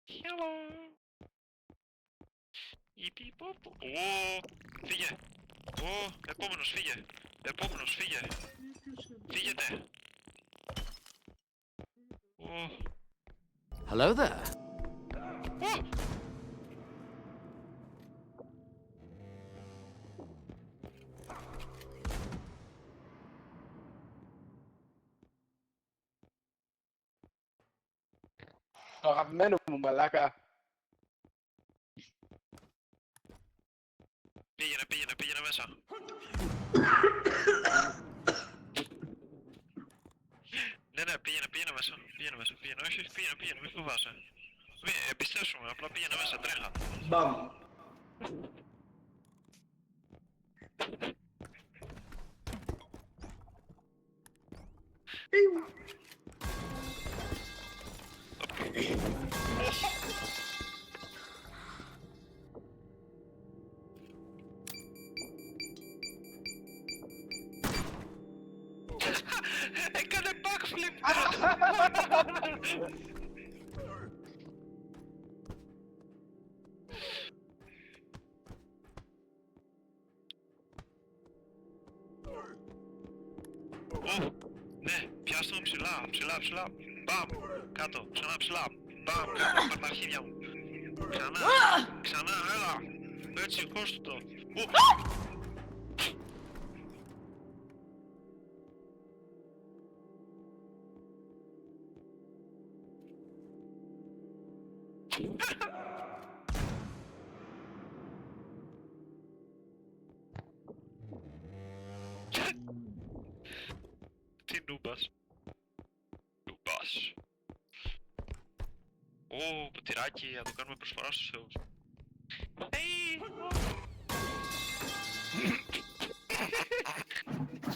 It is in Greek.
Hello. Υπηποπο. Ω, φύγε. Ω, επόμενος φύγε. Επόμενος φύγε. Φύγετε. Ω. Hello there. Ω. Το αγαπημένο μου μαλάκα. Πήγαινε μέσα. Ναι, πήγαινε μέσα. Όχι, πήγαινε, μη φοβάσαι. Εμπιστεύσου με, απλά πήγαινε μέσα, τρέχα. Μπαμ. Έκανε backflip! Ναι, πιάσ' τον ψηλά. Μπαμ, κάτω, ξανά ψηλά. Μπαμ, κάτω, πάρ' τα αρχίδια μου. Ξανά, έλα. Έτσι, χώστο το. Τι νούμπας. Ω, ποτηράκι, να το κάνουμε προσφορά στους θεούς.